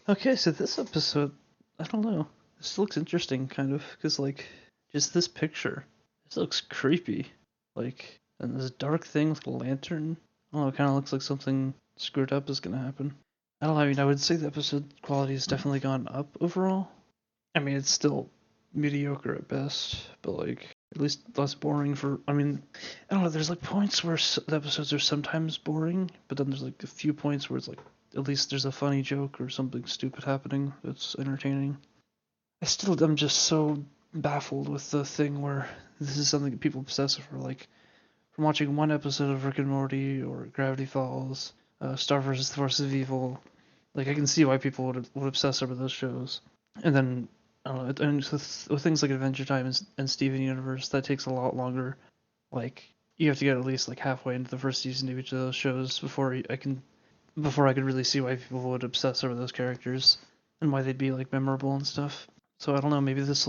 Okay, so this episode, I don't know. This looks interesting, kind of, because, like, just this picture. This looks creepy. Like, and this dark thing with a lantern. I don't know, it kind of looks like something screwed up is gonna happen. I don't know, I mean, I would say the episode quality has definitely gone up overall. I mean, it's still mediocre at best, but, like, at least less boring for. I mean, I don't know, there's, like, points where the episodes are sometimes boring, but then there's, like, a few points where it's, like, at least there's a funny joke or something stupid happening that's entertaining. I'm just so baffled with the thing where this is something that people obsess over, like from watching one episode of Rick and Morty or Gravity Falls, Star vs. the Forces of Evil. Like I can see why people would obsess over those shows, and then I don't know, and with things like Adventure Time and Steven Universe, that takes a lot longer. Like you have to get at least like halfway into the first season of each of those shows before I could really see why people would obsess over those characters and why they'd be like memorable and stuff. So I don't know. Maybe this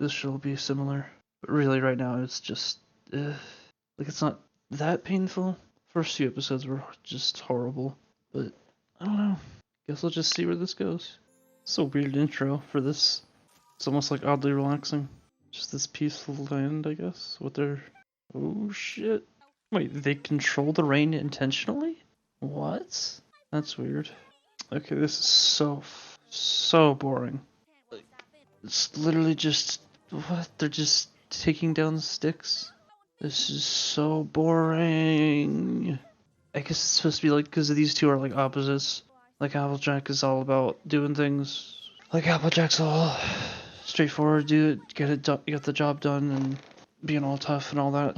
show will be similar. But really, right now it's just like it's not that painful. First few episodes were just horrible, but I don't know. Guess I'll just see where this goes. It's a weird intro for this. It's almost like oddly relaxing. Just this peaceful land, I guess. What they're. Oh shit. Wait, they control the rain intentionally? What? That's weird. Okay, this is so boring. Like, it's literally just what? They're just taking down sticks. This is so boring. I guess it's supposed to be like because these two are like opposites. Like Applejack is all about doing things. Like Applejack's all straightforward, do it, get the job done, and being all tough and all that.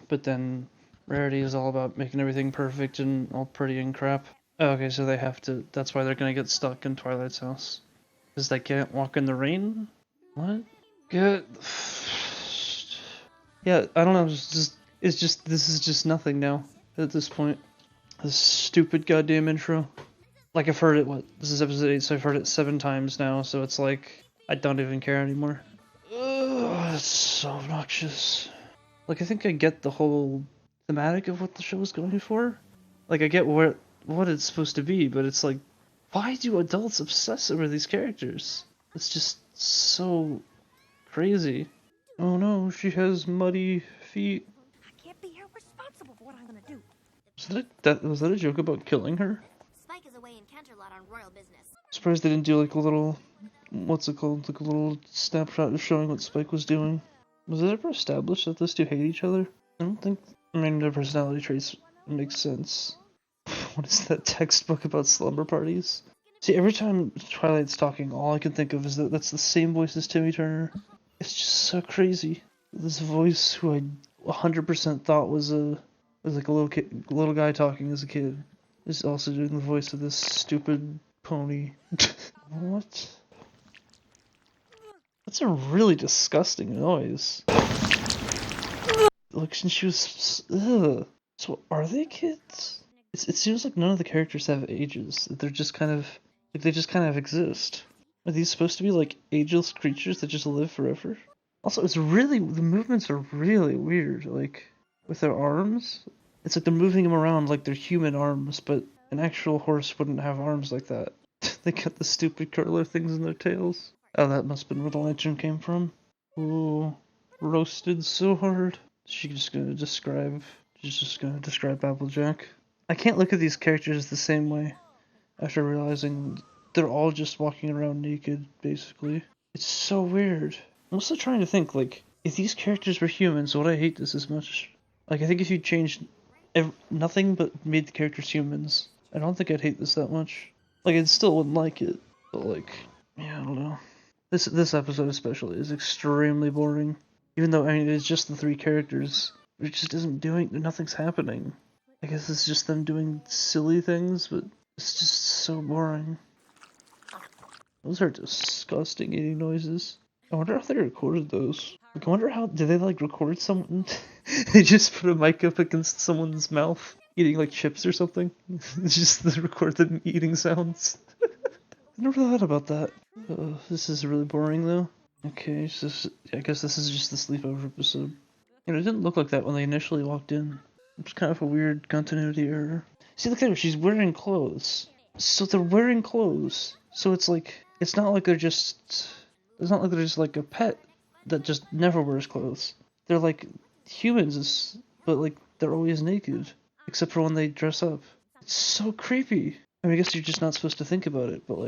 But then Rarity is all about making everything perfect and all pretty and crap. Oh, okay, so they have to. That's why they're gonna get stuck in Twilight's house. Because they can't walk in the rain? What? Good. Yeah, I don't know. This is just nothing now at this point. This stupid goddamn intro. Like I've heard it. What? This is episode 8, so I've heard it 7 times now. So it's like I don't even care anymore. Ugh, it's so obnoxious. Like I think I get the whole thematic of what the show is going for. Like I get what it's supposed to be, but it's like, why do adults obsess over these characters? It's just so crazy. Oh no, she has muddy feet. I can't be held responsible for what I'm gonna do. Was that a joke about killing her? Spike is away in Canterlot on royal business. Surprised they didn't do like a little, what's it called, like a little snapshot of showing what Spike was doing. Was it ever established that those two hate each other? I don't think. I mean, their personality traits make sense. What is that textbook about slumber parties? See, every time Twilight's talking, all I can think of is that that's the same voice as Timmy Turner. It's just so crazy. This voice, who I 100% thought was like a little guy talking as a kid, is also doing the voice of this stupid pony. What? That's a really disgusting noise. Like, since she was. Ugh. So, are they kids? It seems like none of the characters have ages. They're just kind of. Like, they just kind of exist. Are these supposed to be, like, ageless creatures that just live forever? Also, it's really. The movements are really weird. Like, with their arms. It's like they're moving them around like they're human arms, but an actual horse wouldn't have arms like that. They got the stupid curler things in their tails. Oh, that must have been where the lantern came from. Ooh, roasted so hard. She's just gonna describe Applejack. I can't look at these characters the same way after realizing they're all just walking around naked, basically. It's so weird. I'm also trying to think, like, if these characters were humans, would I hate this as much? Like, I think if you changed nothing but made the characters humans, I don't think I'd hate this that much. Like, I still wouldn't like it, but like, yeah, I don't know. This episode especially is extremely boring. Even though I mean it's just the three characters, it just isn't doing. Nothing's happening. I guess it's just them doing silly things, but it's just so boring. Those are disgusting eating noises. I wonder how they recorded those. Like, I wonder how did they like record someone? They just put a mic up against someone's mouth, eating like chips or something. It's just they record them eating sounds. I never thought about that. This is really boring though. Okay, so I guess this is just the sleepover episode. You know, it didn't look like that when they initially walked in. It's kind of a weird continuity error. See, look at her, she's wearing clothes. So they're wearing clothes. So it's not like it's not like they're just like a pet that just never wears clothes. They're like humans, but like they're always naked, except for when they dress up. It's so creepy. I mean, I guess you're just not supposed to think about it, but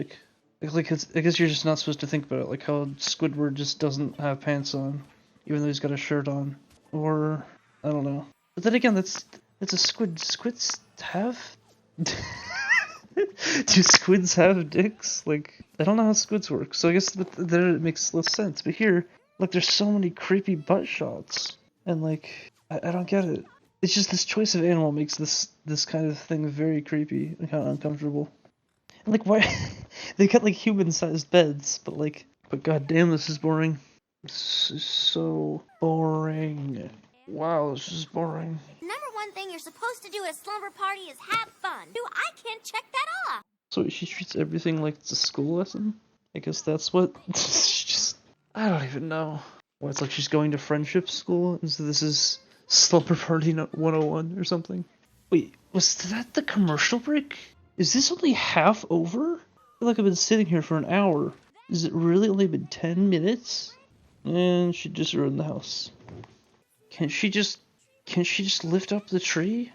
I guess you're just not supposed to think about it, like how Squidward just doesn't have pants on, even though he's got a shirt on, or I don't know. But then again, that's a squid. Squids have. Do squids have dicks? Like, I don't know how squids work, so I guess there it makes less sense. But here, like, there's so many creepy butt shots, and like, I don't get it. It's just this choice of animal makes this kind of thing very creepy and kind of uncomfortable. And like, why they got like human-sized beds, but goddamn, this is boring. This is so boring. Wow, this is boring. Number one thing you're supposed to do at a slumber party is have fun. Dude, I can't check that off. So she treats everything like it's a school lesson? I guess that's what. She just. I don't even know. Well, it's like she's going to friendship school, and so this is Slumber Party 101 or something. Wait, was that the commercial break? Is this only half over? I feel like I've been sitting here for an hour. Is it really only been 10 minutes? And she just ruined the house. Can she just lift up the tree?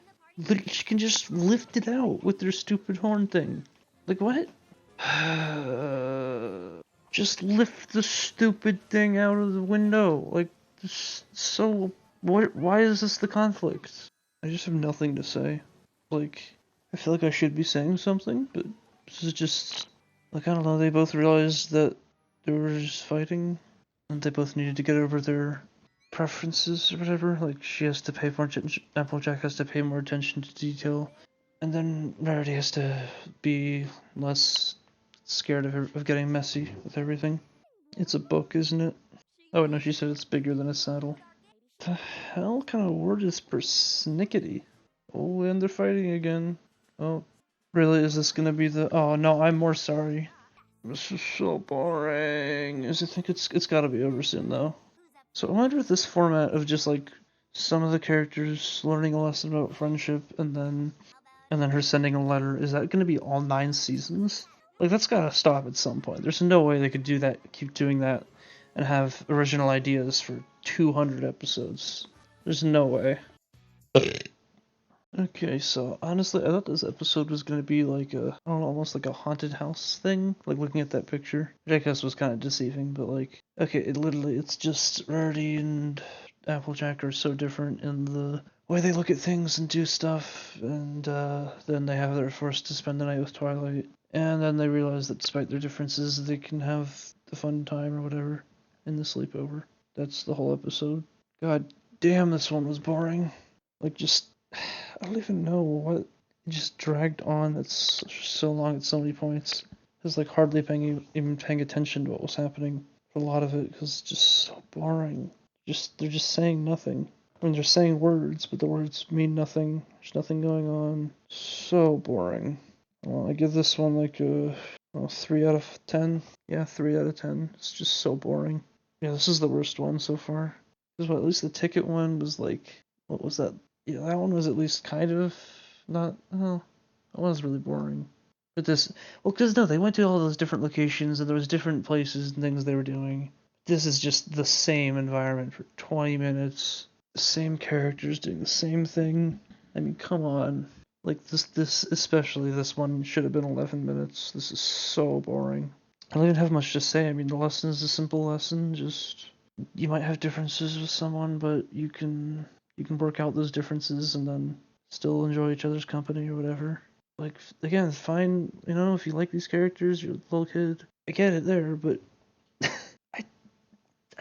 She can just lift it out with their stupid horn thing. Like what? Just lift the stupid thing out of the window. Like so what why is this the conflict? I just have nothing to say. Like I feel like I should be saying something, but this is just like I don't know, they both realized that they were just fighting and they both needed to get over their preferences or whatever. Like she has to pay more attention, Applejack has to pay more attention to detail, and then Rarity has to be less scared of getting messy with everything. It's a book, isn't it? Oh no, she said it's bigger than a saddle. The hell kind of word is persnickety? Oh, and they're fighting again. Oh, really? Is this gonna be the? Oh no, I'm more sorry. This is so boring. I think it's gotta be over soon though. So I wonder if this format of just like some of the characters learning a lesson about friendship and then her sending a letter, is that gonna be all 9 seasons? Like that's gotta stop at some point. There's no way they could do that, keep doing that, and have original ideas for 200 episodes. There's no way. Okay, so honestly, I thought this episode was gonna be like a, I don't know, almost like a haunted house thing. Like looking at that picture, which I guess was kind of deceiving, but like, okay, it's just Rarity and Applejack are so different in the way they look at things and do stuff, and then they're forced to spend the night with Twilight, and then they realize that despite their differences, they can have the fun time or whatever in the sleepover. That's the whole episode. God damn, this one was boring. Like just I don't even know what it just dragged on. It's so long at so many points. I was like hardly even paying attention to what was happening for a lot of it because it's just so boring. They're just saying nothing. I mean, they're saying words, but the words mean nothing. There's nothing going on. So boring. Well, I give this one like a 3 out of 10. Yeah, 3 out of 10. It's just so boring. Yeah, this is the worst one so far. This at least the ticket one was like, what was that? Yeah, that one was at least kind of not. Oh, that was really boring. But this, well, because no, they went to all those different locations and there was different places and things they were doing. This is just the same environment for 20 minutes. The same characters doing the same thing. I mean, come on. Like this especially this one should have been 11 minutes. This is so boring. I don't even have much to say. I mean, the lesson is a simple lesson. Just you might have differences with someone, but you can work out those differences and then still enjoy each other's company or whatever. Like again, fine, you know, if you like these characters, you're a little kid. I get it there, but I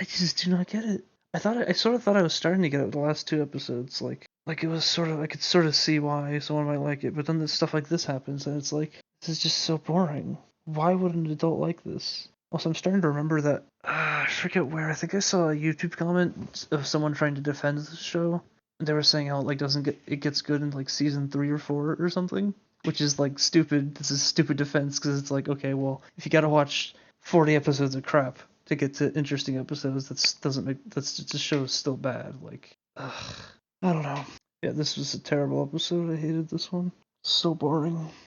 I just do not get it. I sort of thought I was starting to get it the last 2 episodes, like it was sort of I could sort of see why someone might like it, but then stuff like this happens and it's like this is just so boring. Why would an adult like this? Also, I'm starting to remember that I forget where. I think I saw a YouTube comment of someone trying to defend this show. They were saying how it like doesn't get it gets good in like season 3 or 4 or something, which is like stupid. This is stupid defense because it's like okay, well if you gotta watch 40 episodes of crap to get to interesting episodes, that's just show's still bad. Like, ugh, I don't know. Yeah, this was a terrible episode. I hated this one. So boring.